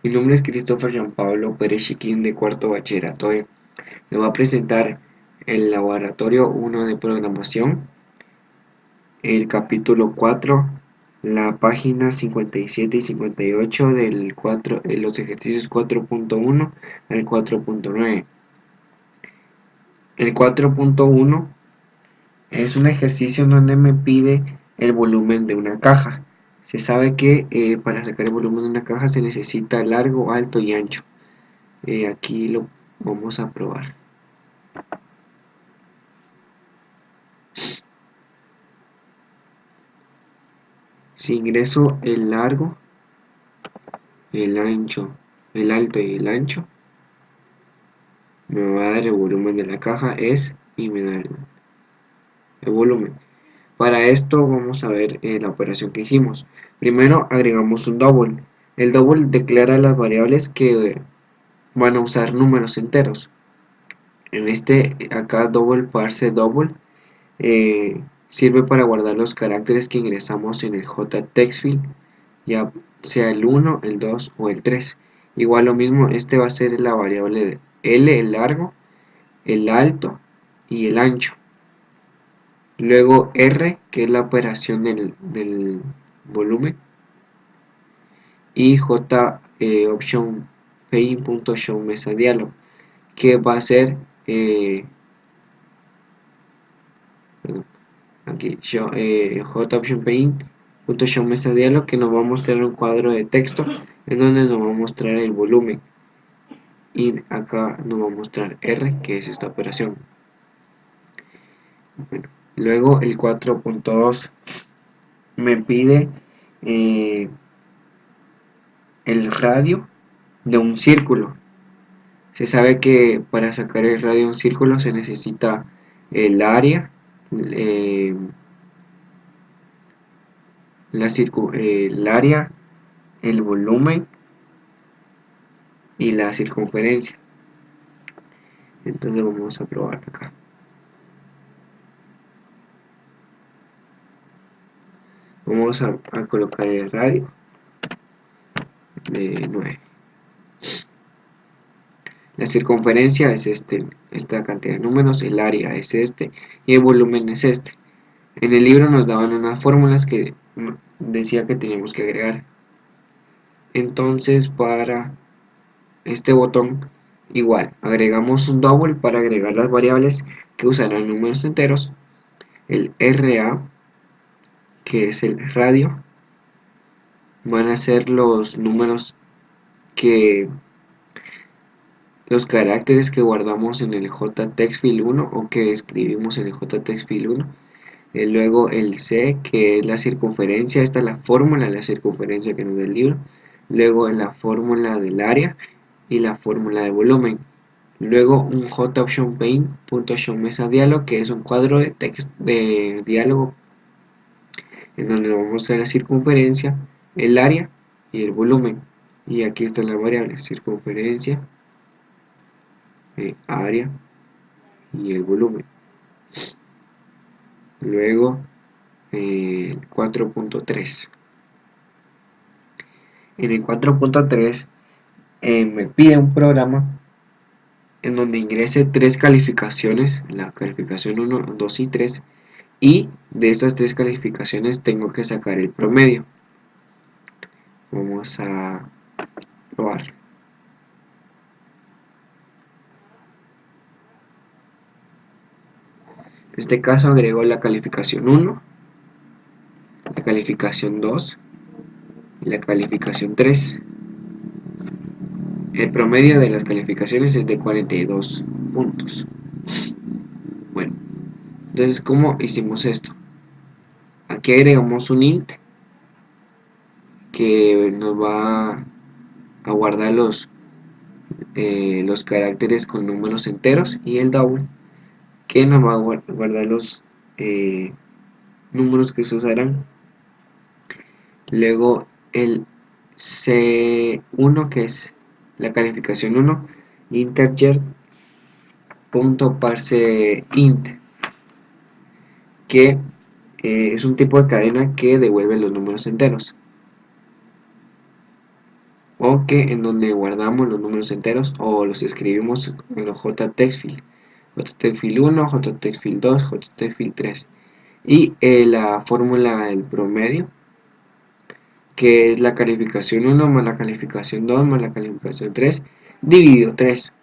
Mi nombre es Christopher Jean Pablo Pérez Chiquín de cuarto bachillerato E. Le voy a presentar el laboratorio 1 de programación, el capítulo 4, la página 57 y 58 del 4, los ejercicios 4.1 al 4.9. El 4.1 es un ejercicio en donde me pide el volumen de una caja. Se sabe que para sacar el volumen de una caja se necesita largo, alto y ancho. Aquí lo vamos a probar. Si ingreso el largo, el ancho, el alto y el ancho, me va a dar el volumen de la caja es y me da el volumen. Para esto vamos a ver la operación que hicimos. Primero agregamos un double. El double declara las variables que van a usar números enteros. En este acá double parse double sirve para guardar los caracteres que ingresamos en el JTextField, ya sea el 1, el 2 o el 3. Igual lo mismo, este va a ser la variable de L, el largo, el alto y el ancho. Luego R, que es la operación del volumen, y J option paint.show mesa dialog, que va a ser aquí J option paint.show mesa dialog, que nos va a mostrar un cuadro de texto en donde nos va a mostrar el volumen, y acá nos va a mostrar R, que es esta operación. Bueno, luego el 4.2 me pide eh, el radio de un círculo. Se sabe que para sacar el radio de un círculo se necesita el área, eh, el área, el volumen y la circunferencia. Entonces vamos a probar acá. Vamos a colocar el radio de 9. La circunferencia es esta cantidad de números, el área es este y el volumen es este. En el libro nos daban unas fórmulas que decía que teníamos que agregar. Entonces para este botón igual, agregamos un double para agregar las variables que usarán números enteros, el RA, que es el radio, van a ser los números que los caracteres que guardamos en el JTextField 1 o que escribimos en el JTextField 1. Luego el C, que es la circunferencia, esta es la fórmula de la circunferencia que nos da el libro. Luego la fórmula del área y la fórmula de volumen. Luego un JOptionPaint.showMesaDialog, que es un cuadro de texto de diálogo en donde vamos a mostrar la circunferencia, el área y el volumen. Y aquí están las variables: circunferencia, área y el volumen. Luego 4.3. En el 4.3 me pide un programa en donde ingrese tres calificaciones, la calificación 1, 2 y 3, y de estas tres calificaciones tengo que sacar el promedio. Vamos a probar. En este caso agrego la calificación 1, la calificación 2 y la calificación 3. El promedio de las calificaciones es de 42 puntos. Bueno, entonces, ¿cómo hicimos esto? Aquí agregamos un int que nos va a guardar los caracteres con números enteros, y el double que nos va a guardar los números que se usarán. Luego el C1, que es la calificación 1, integer.parseInt, que es un tipo de cadena que devuelve los números enteros. o que en donde guardamos los números enteros o los escribimos en los JTextField. JTextField 1, JTextField 2, JTextField 3. Y la fórmula del promedio, que es la calificación 1 más la calificación 2 más la calificación 3 dividido 3.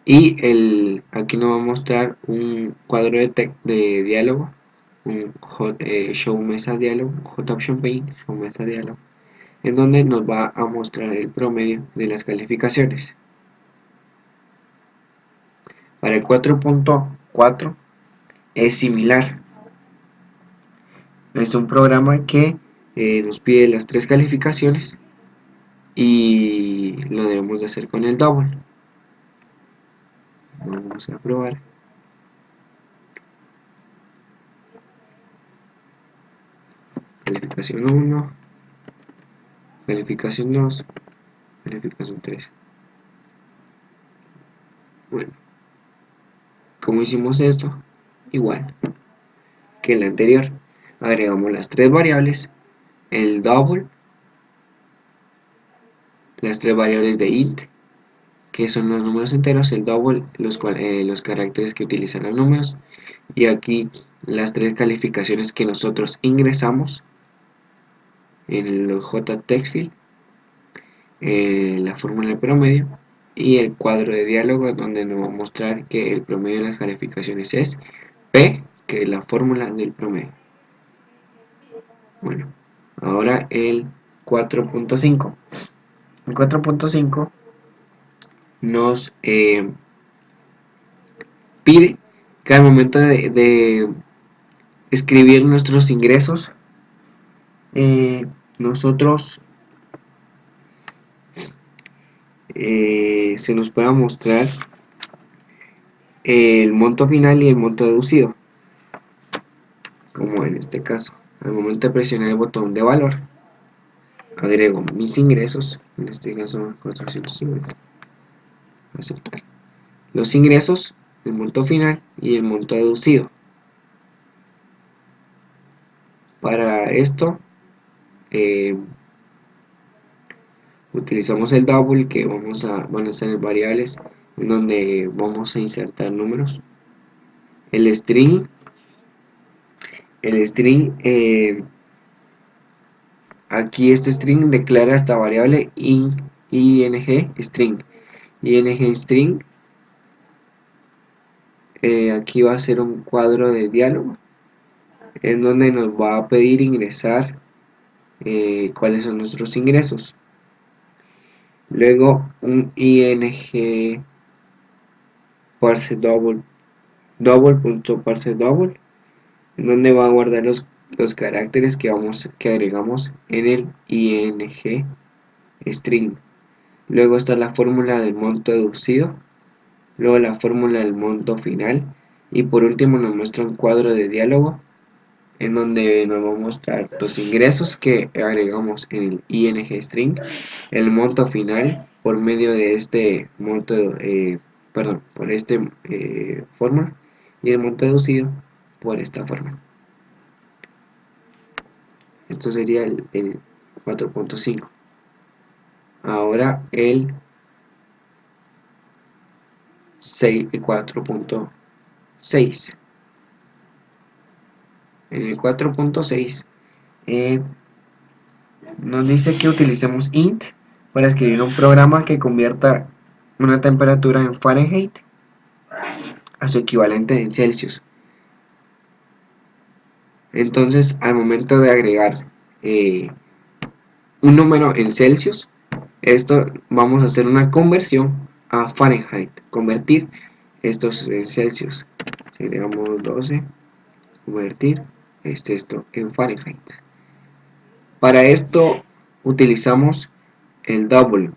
Y aquí nos va a mostrar un cuadro de diálogo, un show mesa diálogo, J-Option Pane, show mesa diálogo, en donde nos va a mostrar el promedio de las calificaciones. Para el 4.4 es similar. Es un programa que nos pide las 3 calificaciones y lo debemos de hacer con el double. Vamos a probar. Calificación 1, calificación 2, calificación 3. Bueno, como hicimos esto, igual que el anterior, agregamos las 3 variables, el double, las 3 variables de int, que son los números enteros, el double, los caracteres que utilizan los números, y aquí las 3 calificaciones que nosotros ingresamos en el JTextField, la fórmula de promedio y el cuadro de diálogo donde nos va a mostrar que el promedio de las calificaciones es P, que es la fórmula del promedio. Bueno, ahora el 4.5. El 4.5 nos pide que al momento de escribir nuestros ingresos, nosotros se nos pueda mostrar el monto final y el monto deducido, como en este caso. Al momento de presionar el botón de valor, agrego mis ingresos, en este caso 450, aceptar los ingresos, el monto final y el monto deducido. Para esto utilizamos el double, que van a ser variables en donde vamos a insertar números. El string, aquí este string declara esta variable ing string. ing string, aquí va a ser un cuadro de diálogo en donde nos va a pedir ingresar cuáles son nuestros ingresos. Luego un ing parse double.parse double, en donde va a guardar los caracteres que agregamos en el ing string. Luego está la fórmula del monto deducido, luego la fórmula del monto final, y por último nos muestra un cuadro de diálogo en donde nos va a mostrar los ingresos que agregamos en el ing string, el monto final por medio de este monto, por este fórmula, y el monto deducido por esta forma. Esto sería el 4.5. Ahora el 4.6. En el 4.6 nos dice que utilicemos int para escribir un programa que convierta una temperatura en Fahrenheit a su equivalente en Celsius. Entonces, al momento de agregar un número en Celsius, esto vamos a hacer una conversión a Fahrenheit, convertir estos en Celsius. Si agregamos 12, convertir esto en Fahrenheit. Para esto utilizamos el double.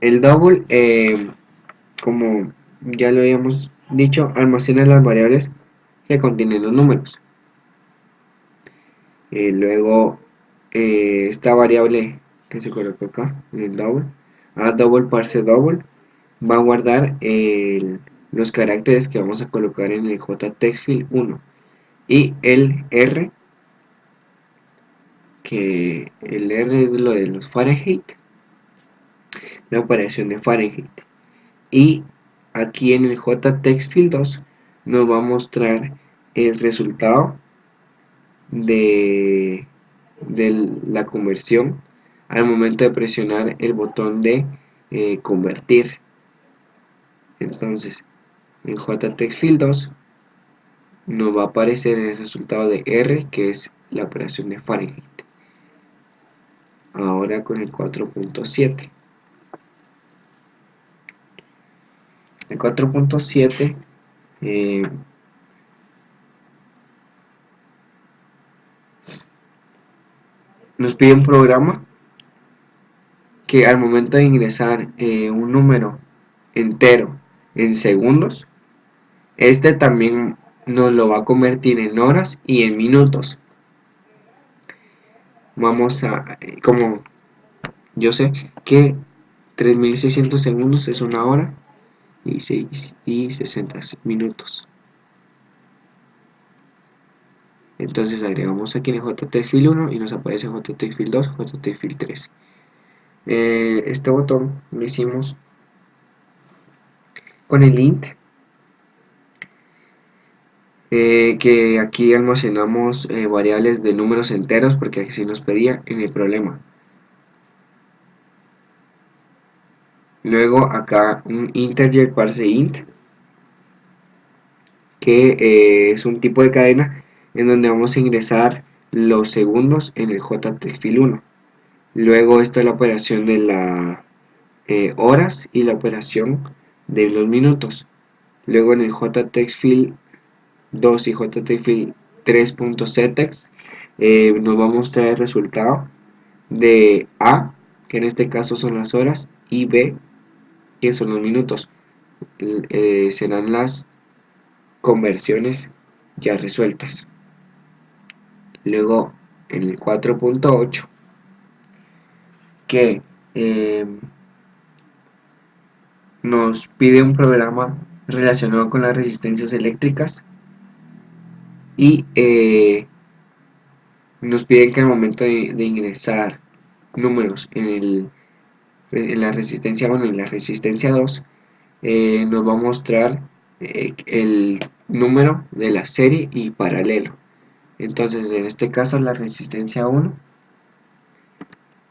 El double, como ya lo habíamos dicho, almacena las variables que contienen los números. Luego, esta variable que se colocó acá en el double, double parse double, va a guardar los caracteres que vamos a colocar en el JTextField 1, y el R que el R es lo de los Fahrenheit, la operación de Fahrenheit. Y aquí en el JTextField 2 nos va a mostrar el resultado de, la conversión al momento de presionar el botón de convertir. Entonces, en JTextField 2 nos va a aparecer el resultado de R, que es la operación de Fahrenheit. Ahora con el 4.7. El 4.7 nos pide un programa que al momento de ingresar un número entero en segundos, este también nos lo va a convertir en horas y en minutos. Vamos a, como yo sé que 3600 segundos es una hora y 60 minutos. Entonces agregamos aquí en el JTFIL 1 y nos aparece JTFIL 2, JTFIL 3. Este botón lo hicimos con el int, que aquí almacenamos variables de números enteros porque así nos pedía en el problema. Luego acá un integer parse int, que es un tipo de cadena en donde vamos a ingresar los segundos en el JTFIL 1. Luego esta es la operación de las horas y la operación de los minutos. Luego en el JTextField 2 y JTextField 3.ctext nos va a mostrar el resultado de A, que en este caso son las horas, y B, que son los minutos. Serán las conversiones ya resueltas. Luego en el 4.8, que nos pide un programa relacionado con las resistencias eléctricas y nos piden que al momento de ingresar números en la resistencia 1 y la resistencia 2 nos va a mostrar el número de la serie y paralelo. Entonces en este caso la resistencia 1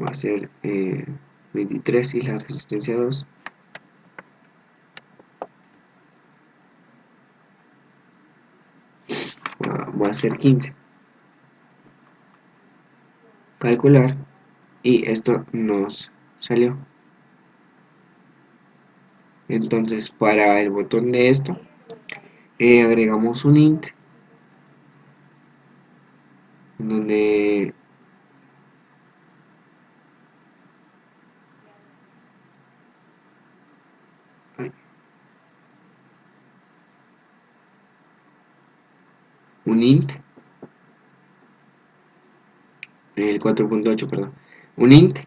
va a ser 23 y la resistencia 2 va a ser 15. Calcular, y esto nos salió. Entonces para el botón de esto agregamos un int donde un int, el 4.8, perdón, un int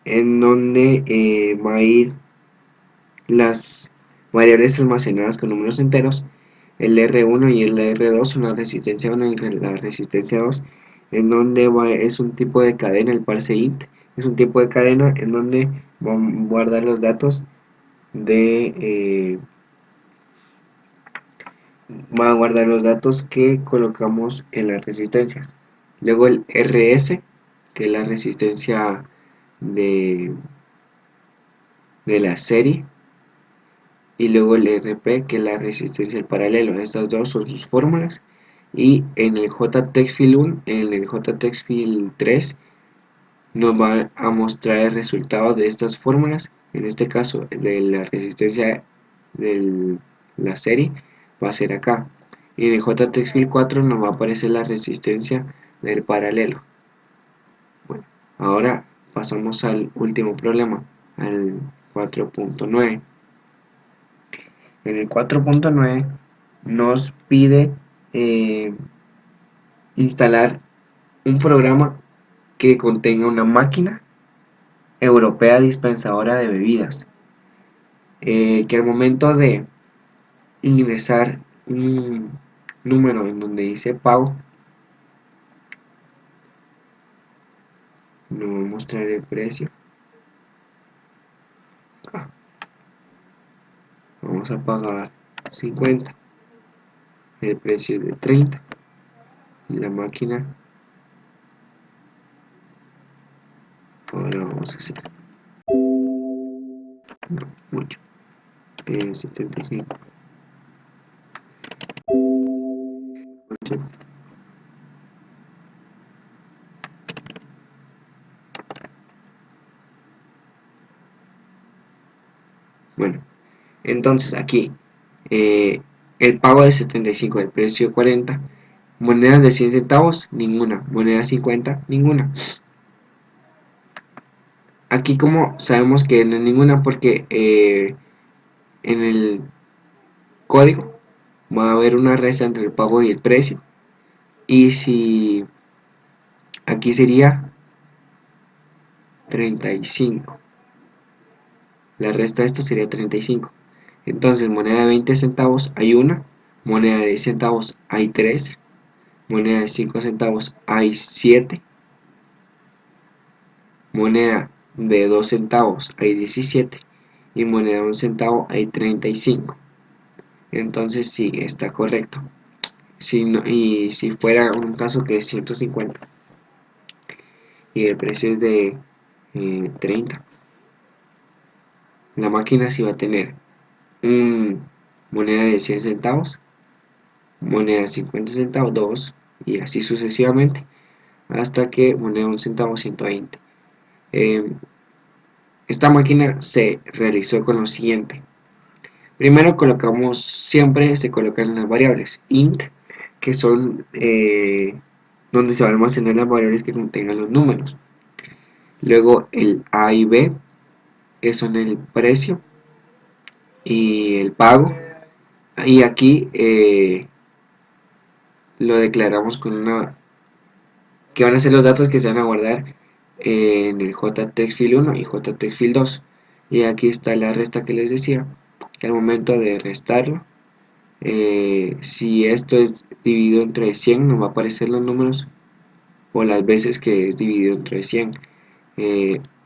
en donde va a ir las variables almacenadas con números enteros. El R1 y el R2 son la resistencia 1 y la resistencia 2, en donde es un tipo de cadena. El parse int es un tipo de cadena en donde vamos a guardar los datos de va a guardar los datos que colocamos en las resistencias. Luego el RS, que es la resistencia de, de la serie, y luego el RP, que es la resistencia al paralelo. Estas dos son sus fórmulas. Y en el JTextField 1, en el JTextField 3, nos va a mostrar el resultado de estas fórmulas. En este caso, de la resistencia de la serie va a ser acá. Y en el JTextField 4 nos va a aparecer la resistencia del paralelo. Bueno, ahora pasamos al último problema, al 4.9. En el 4.9 nos pide instalar un programa que contenga una máquina europea dispensadora de bebidas, que al momento de ingresar un número en donde dice pago, nos va a mostrar el precio acá. Vamos a pagar 50, el precio es de 30 y la máquina, ahora vamos a hacer no, mucho, 75. Bueno, entonces aquí el pago de 75, el precio 40, monedas de 100 centavos, ninguna, moneda 50, ninguna. Aquí como sabemos que no es ninguna porque en el código va a haber una resta entre el pago y el precio. Y si aquí sería 35, la resta de esto sería 35. Entonces moneda de 20 centavos hay una, moneda de 10 centavos hay 3, moneda de 5 centavos hay 7, moneda de 2 centavos hay 17 y moneda de 1 centavo hay 35. Entonces sí, está correcto. Si no, y si fuera un caso que es 150 y el precio es de 30, la máquina sí va a tener un moneda de 100 centavos, moneda de 50 centavos, 2 y así sucesivamente hasta que moneda de 1 centavo 120. Eh, esta máquina se realizó con lo siguiente. Primero colocamos, siempre se colocan las variables int, que son donde se van a almacenar las variables que contengan los números. Luego el A y B, que son el precio y el pago. Y aquí lo declaramos con una, que van a ser los datos que se van a guardar en el JTextFile 1 y JTextFile 2. Y aquí está la resta que les decía, que al momento de restarlo, si esto es dividido entre 100 nos va a aparecer los números o las veces que es dividido entre 100,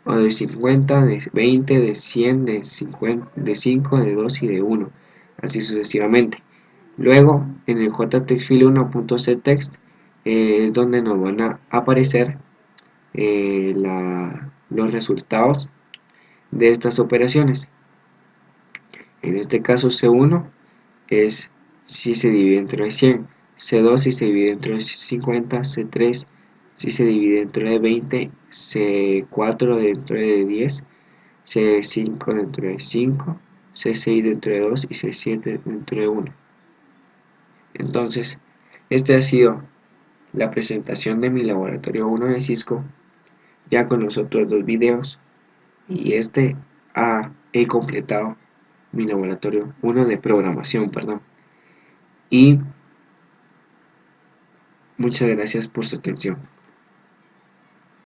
o de 50, de 20, de 100, de 50, de 5, de 2 y de 1, así sucesivamente. Luego en el jtextfile1.ctext es donde nos van a aparecer los resultados de estas operaciones. En este caso C1 es si se divide entre 100, C2 si se divide entre 50, C3 si se divide dentro de 20, C4 dentro de 10, C5 dentro de 5, C6 dentro de 2 y C7 dentro de 1. Entonces, este ha sido la presentación de mi laboratorio 1 de Cisco, ya con los otros dos videos, y he completado mi laboratorio 1 de programación, perdón. Y muchas gracias por su atención.